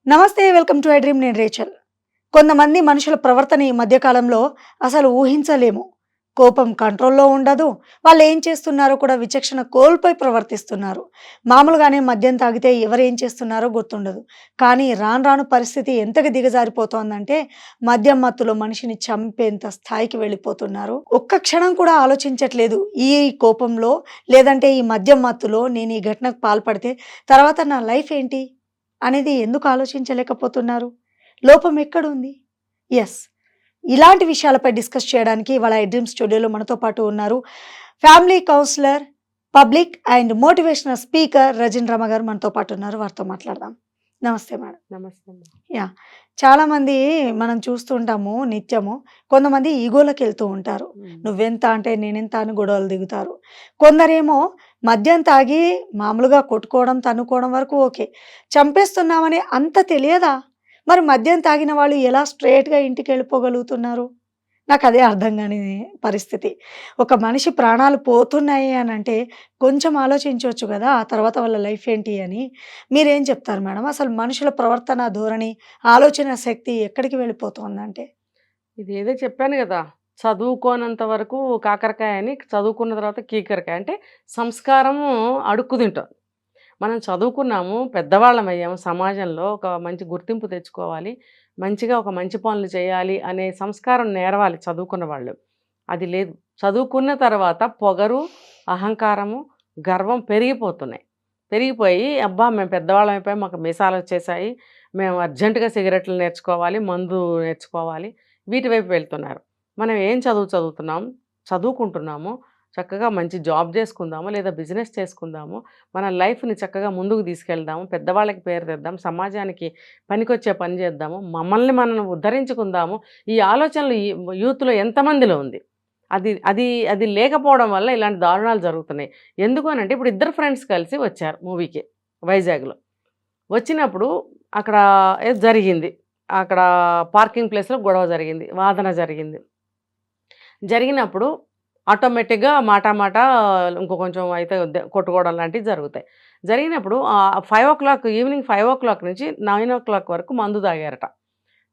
నమస్తే, welcome to I dream. నేను Rachel. కొంతమంది మనుషుల ప్రవర్తన ఈ మధ్య కాలంలో అసలు ఊహించలేము. కోపం కంట్రోల్‌లో ఉండదు. వాళ్ళు ఏం చేస్తున్నారో కూడా విచక్షణ కోల్పోయి ప్రవర్తిస్తున్నారు. మామూలుగానే మద్యం తాగితే ఎవరేం చేస్తున్నారో గుర్తుండదు. కానీ రాను రాను పరిస్థితి ఎంతగా దిగజారిపోతోందంటే మద్యం మత్తులో మనిషిని చంపేంత స్థాయికి వెళ్ళిపోతున్నారు. ఒక్క క్షణం కూడా ఆలోచించట్లేదు. ఈ కోపంలో లేదంటే ఈ మద్యం మత్తులో నేను ఈ ఘటనకు పాల్పడితే తర్వాత నా లైఫ్ ఏంటి అనేది ఎందుకు ఆలోచించలేకపోతున్నారు? లోపం ఎక్కడుంది? యెస్. ఇలాంటి విషయాలపై డిస్కస్ చేయడానికి ఇవాళ ఐ డ్రీమ్ స్టూడియోలో మనతో పాటు ఉన్నారు. Family counsellor, public and motivational speaker Rajin Rama గారు మనతో పాటు ఉన్నారు. వారితో మాట్లాడదాం. నమస్తే మేడం. నమస్తే. యాహ్! చాలామంది మనం చూస్తూ ఉంటాము నిత్యము. కొంతమంది ఈగోలకెళ్తూ ఉంటారు. నువ్వెంత అంటే నేనెంత అని గొడవలు దిగుతారు. కొందరేమో మద్యం తాగి మామూలుగా కొట్టుకోవడం, తన్నుకోవడం వరకు ఓకే. చంపేస్తున్నామని అంత తెలియదా? మరి మద్యం తాగిన వాళ్ళు ఎలా స్ట్రెయిట్‌గా ఇంటికెళ్ళిపోగలుగుతున్నారు? నాకదే అర్థం గాని పరిస్థితి. ఒక మనిషి ప్రాణాలు పోతున్నాయి అనంటే కొంచెం ఆలోచించొచ్చు గదా! ఆ తర్వాత వాళ్ళ లైఫ్ ఏంటి అని. మీరేం చెప్తారు మేడం? అసలు మనుషుల ప్రవర్తన ధోరణి, ఆలోచన శక్తి ఎక్కడికి వెళ్ళిపోతోందంటే? ఇదేదో చెప్పాను గదా! చదువుకోనంత వరకు కాకరకాయ అని, చదువుకున్న తర్వాత కీకరకాయ. అంటే సంస్కారము అడుక్కు తింటాం. మనం చదువుకున్నాము, పెద్దవాళ్ళమయ్యాము, సమాజంలో ఒక మంచి గుర్తింపు తెచ్చుకోవాలి, మంచిగా ఒక మంచి పనులు చేయాలి అనే సంస్కారం నేర్వాలి చదువుకున్న వాళ్ళు. అది లేదు. చదువుకున్న తర్వాత పొగరు, అహంకారము, గర్వం పెరిగిపోతున్నాయి. పెరిగిపోయి అబ్బా! మేము పెద్దవాళ్ళం అయిపోయాం, మాకు మీసాలొచ్చేసాయి, మేము అర్జెంటుగా సిగరెట్లు నేర్చుకోవాలి, మందు నేర్చుకోవాలి, వీటి వైపు వెళ్తున్నారు. మనం ఏం చదువుతున్నాం, చదువుకుంటున్నాము, చక్కగా మంచి జాబ్ చేసుకుందాము, లేదా బిజినెస్ చేసుకుందాము, మన లైఫ్‌ని చక్కగా ముందుకు తీసుకెళ్దాము, పెద్దవాళ్ళకి పేరు తెద్దాం, సమాజానికి పనికొచ్చే పని చేద్దాము, మమ్మల్ని మనం ఉద్ధరించుకుందాము. ఈ ఆలోచనలు ఈ యూత్‌లో ఎంతమందిలో ఉంది. అది అది అది లేకపోవడం వల్ల ఇలాంటి దారుణాలు జరుగుతున్నాయి. ఎందుకు అనంటే ఇప్పుడు ఇద్దరు ఫ్రెండ్స్ కలిసి వచ్చారు మూవీకి వైజాగ్‌లో. వచ్చినప్పుడు అక్కడ ఏదో జరిగింది. అక్కడ పార్కింగ్ ప్లేస్‌లో గొడవ జరిగింది. వాదన జరిగింది. జరిగినప్పుడు ఆటోమేటిక్‌గా మాట మాట ఇంకో కొంచెం అయితే కొట్టుకోవడం లాంటివి జరుగుతాయి. జరిగినప్పుడు 5:00 ఈవినింగ్ 5:00 నుంచి 9:00 వరకు మందు తాగారట.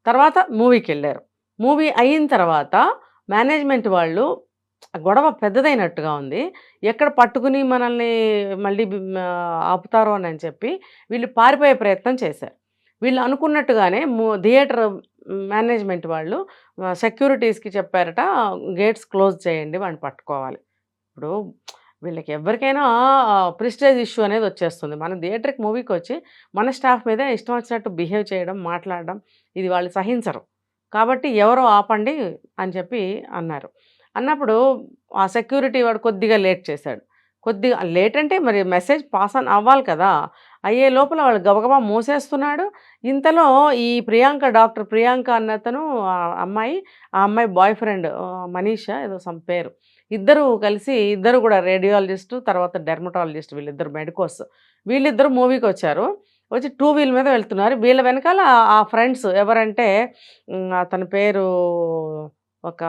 తర్వాత మూవీకెళ్లారు. మూవీ అయిన తర్వాత మేనేజ్‌మెంట్ వాళ్ళు గొడవ పెద్దదైనట్టుగా ఉంది, ఎక్కడ పట్టుకుని మనల్ని మళ్ళీ ఆపుతారో అని చెప్పి వీళ్ళు పారిపోయే ప్రయత్నం చేశారు. వీళ్ళు అనుకున్నట్టుగానే థియేటర్ మేనేజ్‌మెంట్ వాళ్ళు సెక్యూరిటీస్‌కి చెప్పారట, గేట్స్ క్లోజ్ చేయండి, వాడిని పట్టుకోవాలి. ఇప్పుడు వీళ్ళకి ఎవరికైనా ప్రెస్టీజ్ ఇష్యూ అనేది వచ్చేస్తుంది. మనం థియేటర్‌కి మూవీకొచ్చి మన స్టాఫ్ మీద ఇష్టం వచ్చినట్టు బిహేవ్ చేయడం, మాట్లాడడం ఇది వాళ్ళు సహించరు. కాబట్టి ఎవరో ఆపండి అని చెప్పి అన్నారు. అన్నప్పుడు ఆ సెక్యూరిటీ వాడు కొద్దిగా లేట్ చేశాడు. కొద్దిగా లేట్ అంటే మరి మెసేజ్ పాస్ ఆన్ అవ్వాలి కదా! అయ్యే లోపల వాడు గబగబా మూసేస్తున్నాడు. ఇంతలో ఈ డాక్టర్ ప్రియాంక అన్నతను అమ్మాయి, ఆ అమ్మాయి బాయ్ ఫ్రెండ్ మనీషా ఏదో సమ్ పేరు. ఇద్దరు కలిసి ఇద్దరు కూడా రేడియాలజిస్టు, తర్వాత డెర్మటాలజిస్ట్, వీళ్ళిద్దరు మెడికోస్. వీళ్ళిద్దరూ మూవీకొచ్చారు. వచ్చి టూ వీల్ మీద వెళ్తున్నారు. వీళ్ళ వెనకాల ఆ ఫ్రెండ్స్ ఎవరంటే అతని పేరు ఒక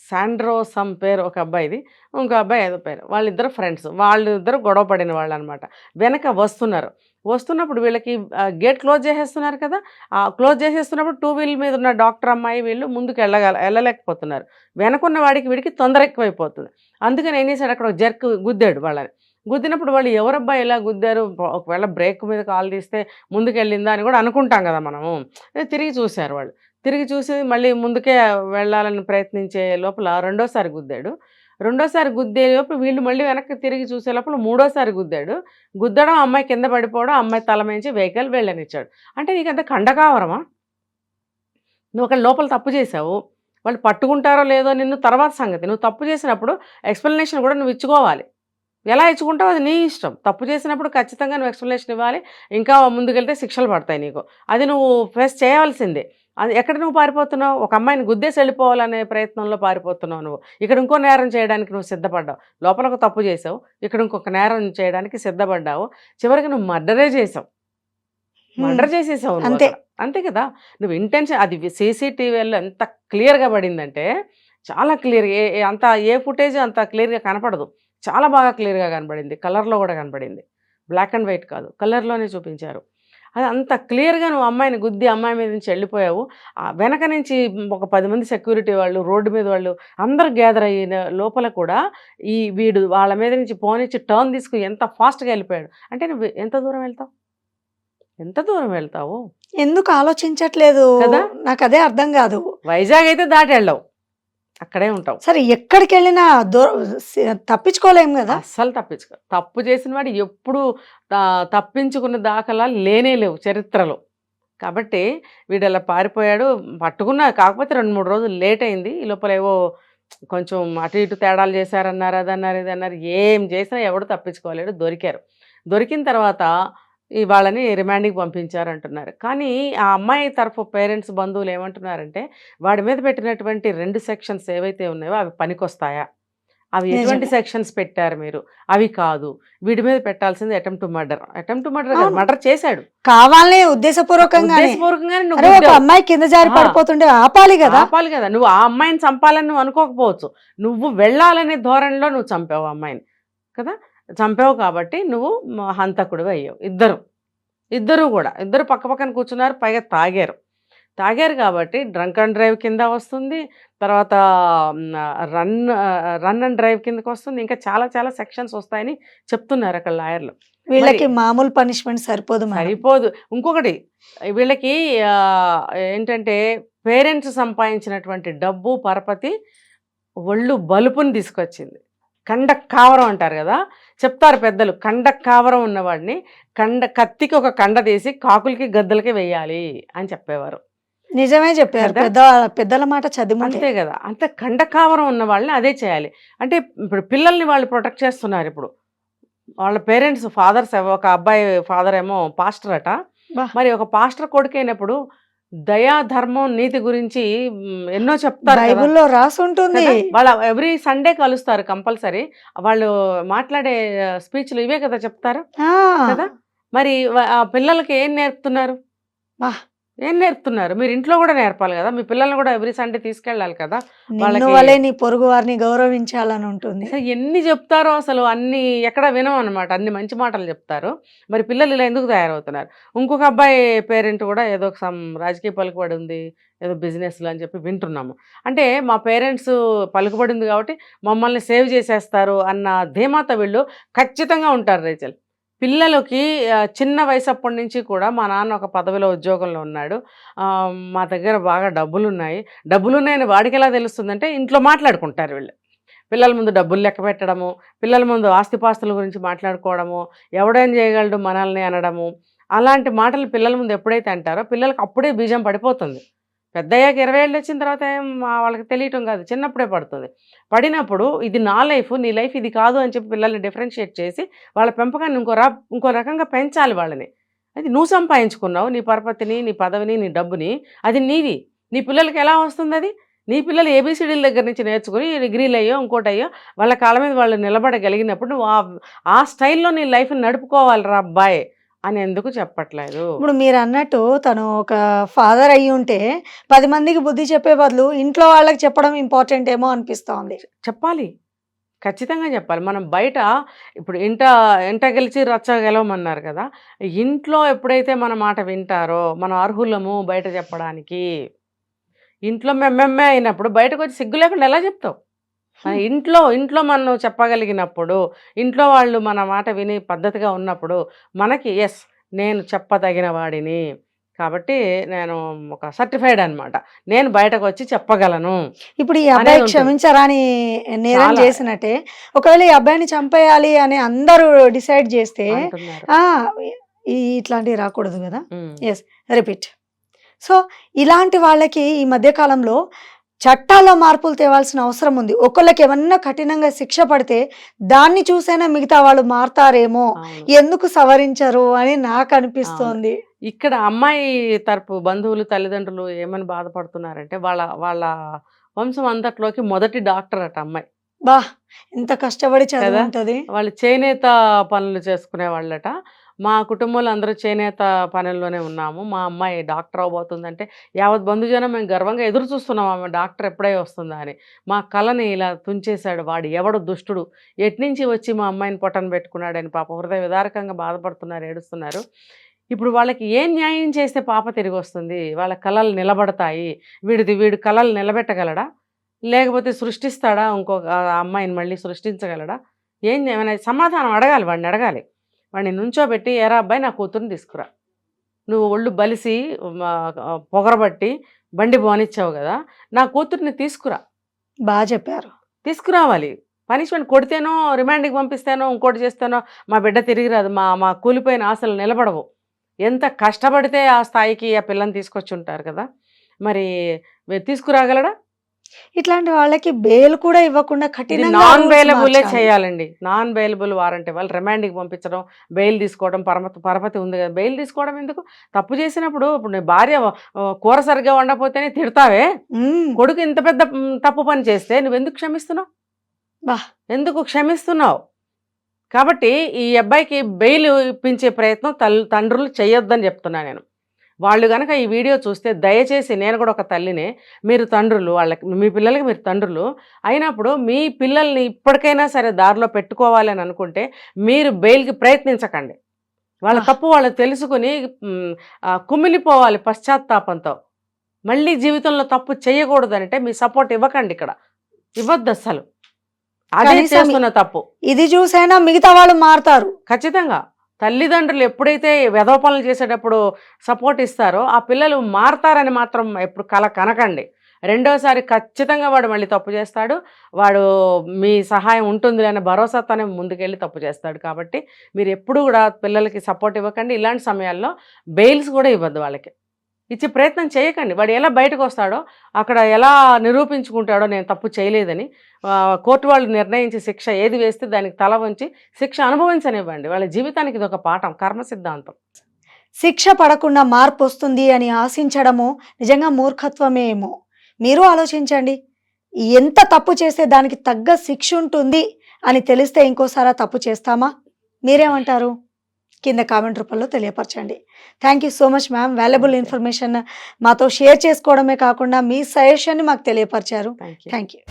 శాండ్రో సమ్ పేరు ఒక అబ్బాయిది. ఇంకో అబ్బాయి ఏదో పేరు. వాళ్ళిద్దరు ఫ్రెండ్స్. వాళ్ళిద్దరు గొడవ పడిన వాళ్ళనమాట. వెనక వస్తున్నారు. వస్తున్నప్పుడు వీళ్ళకి గేట్ క్లోజ్ చేసేస్తున్నారు కదా! క్లోజ్ చేసేస్తున్నప్పుడు టూ వీల్ మీద ఉన్న డాక్టర్ అమ్మాయి వీళ్ళు ముందుకు ఎళ్ళలేకపోతున్నారు. వెనకున్న వాడికి వీడికి తొందర ఎక్కువైపోతుంది. అందుకని ఏం చేశాడు, అక్కడ ఒక జర్క్ గుద్దాడు వాళ్ళని. గుద్దినప్పుడు వాళ్ళు ఎవరబ్బా ఇలా గుద్దారు, ఒకవేళ బ్రేక్ మీద కాలు తీస్తే ముందుకెళ్ళిందా అని కూడా అనుకుంటాం కదా మనము. తిరిగి చూశారు వాళ్ళు. తిరిగి చూసి మళ్ళీ ముందుకే వెళ్ళాలని ప్రయత్నించే లోపల రెండోసారి గుద్దాడు. రెండోసారి గుద్దే లోపు వీళ్ళు మళ్ళీ వెనక్కి తిరిగి చూసే లోపల మూడోసారి గుద్దాడు. గుద్దడం, అమ్మాయి కింద పడిపోవడం, అమ్మాయి తల మించి వెహికల్ వెళ్ళనిచ్చాడు. అంటే నీకంత కండకావరమా? నువ్వు అక్కడ లోపల తప్పు చేశావు. వాళ్ళు పట్టుకుంటారో లేదో నిన్ను తర్వాత సంగతి. నువ్వు తప్పు చేసినప్పుడు ఎక్స్‌ప్లనేషన్ కూడా నువ్వు ఇచ్చుకోవాలి. ఎలా ఇచ్చుకుంటావో అది నీ ఇష్టం. తప్పు చేసినప్పుడు ఖచ్చితంగా నువ్వు ఎక్స్‌ప్లనేషన్ ఇవ్వాలి. ఇంకా ముందుకెళ్తే శిక్షలు పడతాయి నీకు. అది నువ్వు ఫేస్ చేయాల్సిందే. అది ఎక్కడ నువ్వు పారిపోతున్నావు? ఒక అమ్మాయిని గుద్దేసి వెళ్ళిపోవాలనే ప్రయత్నంలో పారిపోతున్నావు నువ్వు. ఇక్కడ ఇంకో నేరం చేయడానికి నువ్వు సిద్ధపడ్డావు. లోపల ఒక తప్పు చేసావు. ఇక్కడ ఇంకొక నేరం చేయడానికి సిద్ధపడ్డావు. చివరికి నువ్వు మర్డరే చేసావు. మర్డర్ చేసేసావు నువ్వు అంతే. అక్కడ. అంతే కదా! నువ్వు ఇంటెన్షన్ అది సీసీటీవీలో ఎంత క్లియర్‌గా పడిందంటే చాలా క్లియర్ అంత ఏ ఫుటేజ్ అంత క్లియర్గా కనపడదు, చాలా బాగా క్లియర్గా కనపడింది, కలర్లో కూడా కనపడింది, బ్లాక్ అండ్ వైట్ కాదు, కలర్లోనే చూపించారు. అది అంత క్లియర్గా నువ్వు అమ్మాయిని గుద్ది అమ్మాయి మీద నుంచి వెళ్ళిపోయావు. వెనక నుంచి ఒక 10 మంది సెక్యూరిటీ వాళ్ళు, రోడ్డు మీద వాళ్ళు అందరూ గ్యాదర్ అయిన లోపల కూడా వీడు వాళ్ళ మీద నుంచి పోనిచ్చి టర్న్ తీసుకుని ఎంత ఫాస్ట్గా వెళ్ళిపోయాడు. అంటే నువ్వు ఎంత దూరం వెళ్తావు, ఎంత దూరం వెళ్తావు ఎందుకు ఆలోచించట్లేదు కదా? నాకు అదే అర్థం కాదు. వైజాగ్ అయితే దాటి వెళ్ళవు, అక్కడే ఉంటావు. సరే ఎక్కడికి వెళ్ళినా తప్పించుకోలేము కదా. అస్సలు తప్పించుకో. తప్పు చేసిన వాడు ఎప్పుడు తప్పించుకున్న దాఖలాలు లేనే లేవు చరిత్రలో. కాబట్టి వీడు అలా పారిపోయాడు, పట్టుకున్నా. కాకపోతే 2-3 రోజులు లేట్ అయింది. ఈ లోపల ఏవో కొంచెం అటు ఇటు తేడాలు చేశారన్నారు, అదన్నారు, ఇదన్నారు. ఏం చేసినా ఎవడు తప్పించుకోలేడు. దొరికారు. దొరికిన తర్వాత వాళ్ళని రిమాండ్కి పంపించారు అంటున్నారు. కానీ ఆ అమ్మాయి తరఫు పేరెంట్స్, బంధువులు ఏమంటున్నారంటే వాడి మీద పెట్టినటువంటి 2 సెక్షన్స్ ఏవైతే ఉన్నాయో అవి పనికొస్తాయా, అవి ఎటువంటి నిజమే. సెక్షన్స్ పెట్టారు మీరు, అవి కాదు. వీడి మీద పెట్టాల్సింది attempt to murder. Attempt to murder కాదు, అవును. మర్డర్ చేశాడు కావాలనే ఉద్దేశపూర్వకంగానే. ఉద్దేశపూర్వకంగానే. అరే నువ్వు ఒక గుద్దావు, అమ్మాయి కింద జారి పడిపోతుంటే ఆపాలి కదా. ఆపాలి కదా. నువ్వు ఆ అమ్మాయిని చంపాలని నువ్వు అనుకోకపోవచ్చు, నువ్వు వెళ్ళాలనే ధోరణిలో నువ్వు చంపావు ఆ అమ్మాయిని కదా. చంపావు కాబట్టి నువ్వు హంతకుడివి అయ్యావు. ఇద్దరు కూడా పక్క పక్కన కూర్చున్నారు, పైగా తాగారు కాబట్టి డ్రంక్ అండ్ డ్రైవ్ కింద వస్తుంది. తర్వాత రన్ అండ్ డ్రైవ్ కిందకి వస్తుంది. ఇంకా చాలా చాలా సెక్షన్స్ వస్తాయని చెప్తున్నారు అక్కడ లాయర్లు. వీళ్ళకి మామూలు పనిష్మెంట్ సరిపోదు మేడం. సరిపోదు. ఇంకొకటి వీళ్ళకి ఏంటంటే పేరెంట్స్ సంపాదించినటువంటి డబ్బు పరపతి ఒళ్ళు బలుపుని తీసుకొచ్చింది. కండ కావరం అంటారు కదా, చెప్తారు పెద్దలు. కండ కావరం ఉన్నవాడిని కత్తికి ఒక కండ తీసి కాకులకి గద్దలకి వెయ్యాలి అని చెప్పేవారు. నిజమే చెప్పారు కదా? పెద్దల మాట చదివి. అంతే కదా. అంత కండ కావరం ఉన్న వాళ్ళని అదే చేయాలి. అంటే ఇప్పుడు పిల్లల్ని వాళ్ళు ప్రొటెక్ట్ చేస్తున్నారు. ఇప్పుడు వాళ్ళ పేరెంట్స్ ఫాదర్స్, ఒక అబ్బాయి ఫాదర్ ఏమో పాస్టర్ అట. బా. మరి ఒక పాస్టర్ కొడుకైనప్పుడు దయా ధర్మం నీతి గురించి ఎన్నో చెప్తారు కదా. బైబిల్లో రాసి ఉంటుంది. కదా? వాళ్ళ ఎవ్రీ సండే కలుస్తారు కంపల్సరీ. వాళ్ళు మాట్లాడే స్పీచ్లు ఇవే కదా చెప్తారు ఆ, కదా. మరి ఆ పిల్లలకి ఏం నేర్పుతున్నారు, బా. ఏం నేర్పుతున్నారు? మీరు ఇంట్లో కూడా నేర్పాలి కదా. మీ పిల్లల్ని కూడా ఎవ్రీ సండే తీసుకెళ్ళాలి కదా. నిన్ను వాళ్ళకి వలే నీ పొరుగు వారిని గౌరవించాలని ఉంటుంది. అసలు ఎన్ని చెప్తారో అసలు అన్ని ఎక్కడ వినం అనమాట. అన్ని మంచి మాటలు చెప్తారు. మరి పిల్లలు ఇలా ఎందుకు తయారవుతున్నారు? ఇంకొక అబ్బాయి పేరెంట్ కూడా ఏదో ఒక రాజకీయ పలుకుబడి ఉంది, ఏదో బిజినెస్లు అని చెప్పి వింటున్నాము. అంటే మా పేరెంట్స్ పలుకుబడి ఉంది కాబట్టి మమ్మల్ని సేవ్ చేసేస్తారు అన్న ధీమాతో వీళ్ళు ఖచ్చితంగా ఉంటారు రేచల్. పిల్లలకి చిన్న వయసు అప్పటి నుంచి కూడా మా నాన్న ఒక పదవిలో ఉద్యోగంలో ఉన్నాడు, మా దగ్గర బాగా డబ్బులున్నాయని వాడికి ఎలా తెలుస్తుందంటే ఇంట్లో మాట్లాడుకుంటారు వీళ్ళు. పిల్లల ముందు డబ్బులు లెక్క పెట్టడము, పిల్లల ముందు ఆస్తిపాస్తుల గురించి మాట్లాడుకోవడము, ఎవడేం చేయగలడు మనల్ని అనడము, అలాంటి మాటలు పిల్లల ముందు ఎప్పుడైతే అంటారో పిల్లలకు అప్పుడే బీజం పడిపోతుంది. పెద్దయ్యాక 20 ఏళ్ళు వచ్చిన తర్వాత ఏం వాళ్ళకి తెలియటం కాదు, చిన్నప్పుడే పడుతుంది. పడినప్పుడు ఇది నా లైఫ్, నీ లైఫ్ ఇది కాదు అని చెప్పి పిల్లల్ని డిఫరెన్షియేట్ చేసి వాళ్ళ పెంపకాన్ని ఇంకో రకంగా పెంచాలి వాళ్ళని. అది నువ్వు సంపాదించుకున్నావు, నీ పరపతిని, నీ పదవిని, నీ డబ్బుని, అది నీది. నీ పిల్లలకి ఎలా వస్తుంది అది? నీ పిల్లలు ఏబీసీడీల దగ్గర నుంచి నేర్చుకుని డిగ్రీలు అయ్యో ఇంకోటయ్యో వాళ్ళ కాళ్ళ మీద వాళ్ళు నిలబడగలిగినప్పుడు నువ్వు ఆ స్టైల్లో నీ లైఫ్ని నడుపుకోవాలి రా అబ్బాయి అని ఎందుకు చెప్పట్లేదు? ఇప్పుడు మీరు అన్నట్టు తను ఒక ఫాదర్ అయ్యి ఉంటే 10 మందికి బుద్ధి చెప్పే బదులు ఇంట్లో వాళ్ళకి చెప్పడం ఇంపార్టెంట్ ఏమో అనిపిస్తోంది. చెప్పాలి, ఖచ్చితంగా చెప్పాలి. మనం బయట ఇప్పుడు ఇంట గెలిచి రచ్చ గెలవమన్నారు కదా. ఇంట్లో ఎప్పుడైతే మన మాట వింటారో మనం అర్హులము బయట చెప్పడానికి. ఇంట్లో మెమ్మెమ్మే అయినప్పుడు బయటకు వచ్చి సిగ్గు లేకుండా ఎలా చెప్తావు? మన ఇంట్లో మనం చెప్పగలిగినప్పుడు, ఇంట్లో వాళ్ళు మన మాట విని పద్ధతిగా ఉన్నప్పుడు మనకి ఎస్ నేను చెప్పదగిన వాడిని కాబట్టి నేను ఒక సర్టిఫైడ్ అనమాట, నేను బయటకు వచ్చి చెప్పగలను. ఇప్పుడు ఈ అనేది అబ్బాయి ఉంటుంది. క్షమించరాని నేరం చాలా చేసినట్టే. ఒకవేళ ఈ అబ్బాయిని చంపేయాలి అని అందరూ డిసైడ్ చేస్తే అంటున్నారు. ఆ ఇట్లాంటివి రాకూడదు కదా. ఉమ్. Yes, repeat. సో ఇలాంటి వాళ్ళకి ఈ మధ్య కాలంలో చట్టాల్లో మార్పులు తేవాల్సిన అవసరం ఉంది. ఒకళ్ళకి ఏమన్నా కఠినంగా శిక్ష పడితే దాన్ని చూసైనా మిగతా వాళ్ళు మారతారేమో, అవును, ఎందుకు సవరించరు అని నాకు అవును. అనిపిస్తోంది. ఇక్కడ అమ్మాయి తరపు బంధువులు, తల్లిదండ్రులు ఏమని బాధపడుతున్నారంటే వాళ్ళ వాళ్ళ వంశం అంతట్లోకి మొదటి డాక్టర్ అట అమ్మాయి బా, ఎంత కష్టపడి కదా. చదువుంటది. వాళ్ళు చేనేత పనులు చేసుకునే వాళ్ళట. మా కుటుంబంలో అందరూ చేనేత పనుల్లోనే ఉన్నాము. మా అమ్మాయి డాక్టర్ అవ్వబోతుందంటే యావత్ బంధుజనం మేము గర్వంగా ఎదురు చూస్తున్నాం ఆమె డాక్టర్ ఎప్పుడై వస్తుందా అని. మా కలని ఇలా తుంచేశాడు వాడు ఎవడు దుష్టుడు. ఎట్నుంచి వచ్చి మా అమ్మాయిని పొట్టన పెట్టుకున్నాడని పాపం హృదయ విదారకంగా బాధపడుతున్నారు, ఏడుస్తున్నారు. ఇప్పుడు వాళ్ళకి ఏం న్యాయం చేస్తే పాప తిరిగొస్తుంది? వాళ్ళ కలలు నిలబడతాయి. వీడు కలలు నిలబెట్టగలడా? లేకపోతే సృష్టిస్తాడా? ఇంకొక అమ్మాయిని మళ్ళీ సృష్టించగలడా? ఏమైనా సమాధానం అడగాలి, వాడిని అడగాలి. వాడిని నుంచోబెట్టి, "ఏరా అబ్బాయి నా కూతుర్ని తీసుకురా. నువ్వు ఒళ్ళు బలిసి పొగరబట్టి బండి పోనిచ్చావు కదా, నా కూతుర్ని తీసుకురా." బాగా చెప్పారు. తీసుకురావాలి. పనిష్మెంట్ కొడితేనో, రిమాండ్‌కి పంపిస్తేనో, ఇంకోటి చేస్తేనో మా బిడ్డ తిరిగి రాదు. మా మా కూలిపోయిన ఆశలు నిలబడవు. ఎంత కష్టపడితే ఆ స్థాయికి ఆ పిల్లని తీసుకొచ్చుంటారు కదా! మరి తీసుకురాగలడా? ఇట్లాంటి వాళ్ళకి బెయిల్ కూడా ఇవ్వకుండా ఇది కఠినంగా నాన్ రూల్స్ బెయిలబులే మార్చాలి. చేయాలండి. నాన్ బెయిలబుల్ వారెంట్ ఇవ్వాలి. రిమాండ్‌కి పంపించడం, బెయిల్ తీసుకోవడం పరపతి ఉంది కదా! బెయిల్ తీసుకోవడం ఎందుకు? తప్పు చేసినప్పుడు ఇప్పుడు నీ భార్య కూర సరిగ్గా వండకపోతేనే తిడతావే. హ్మ్. కొడుకు ఇంత పెద్ద తప్పు పని చేస్తే నువ్వెందుకు క్షమిస్తున్నావు? బా! ఎందుకు క్షమిస్తున్నావు? కాబట్టి ఈ అబ్బాయికి బెయిల్ ఇప్పించే ప్రయత్నం తండ్రులు చేయొద్దని చెప్తున్నా నేను. వాళ్ళు గనక ఈ వీడియో చూస్తే దయచేసి, నేను కూడా ఒక తల్లినే, మీరు తండ్రులు, వాళ్ళకి మీ పిల్లలకి మీరు తండ్రులు అయినప్పుడు మీ పిల్లల్ని ఇప్పటికైనా సరే దారిలో పెట్టుకోవాలి అని అనుకుంటే మీరు బెయిల్‌కి ప్రయత్నించకండి. వాళ్ళ ఆహ్! తప్పు వాళ్ళు తెలుసుకొని కుమిలిపోవాలి పశ్చాత్తాపంతో. మళ్ళీ జీవితంలో తప్పు చేయకూడదంటే మీ సపోర్ట్ ఇవ్వకండి ఇక్కడ. ఇవ్వద్దస్సలు. అదే కనీసం చేస్తున్న తప్పు. ఇది చూసైనా మిగతా వాళ్ళు మారతారు. ఖచ్చితంగా. తల్లిదండ్రులు ఎప్పుడైతే వెధవ పనులు చేసేటప్పుడు సపోర్ట్ ఇస్తారో, ఆ పిల్లలు మారతారని మాత్రం ఎప్పుడు కల కనకండి. రెండోసారి ఖచ్చితంగా వాడు మళ్ళీ తప్పు చేస్తాడు. వాడు మీ సహాయం ఉంటుంది అనే భరోసాతోనే ముందుకెళ్ళి తప్పు చేస్తాడు. కాబట్టి మీరు ఎప్పుడూ కూడా పిల్లలకి సపోర్ట్ ఇవ్వకండి. ఇలాంటి సమయాల్లో బెయిల్స్ కూడా ఇవ్వద్దు వాళ్ళకి. ఇచ్చే ప్రయత్నం చేయకండి. వాడు ఎలా బయటకొస్తాడో, అక్కడ ఎలా నిరూపించుకుంటాడో నేను తప్పు చేయలేదని, కోర్టు వాళ్ళు నిర్ణయించి శిక్ష ఏది వేస్తే దానికి తల వంచి శిక్ష అనుభవించనివ్వండి. వాళ్ళ జీవితానికి ఇదొక పాఠం, కర్మ సిద్ధాంతం. శిక్ష పడకుండా మార్పొస్తుంది అని ఆశించడము నిజంగా మూర్ఖత్వమే ఏమో. మీరు ఆలోచించండి. ఎంత తప్పు చేస్తే దానికి తగ్గ శిక్ష ఉంటుంది అని తెలిస్తే ఇంకోసారి ఆ తప్పు చేస్తామా? మీరేమంటారు? కింద కామెంట్ రూపంలో తెలియపరచండి. Thank you so much ma'am. Valuable information మాతో షేర్ చేసుకోవడమే కాకుండా మీ సజెషన్ని మాకు తెలియపరిచారు. Thank you. Thank you.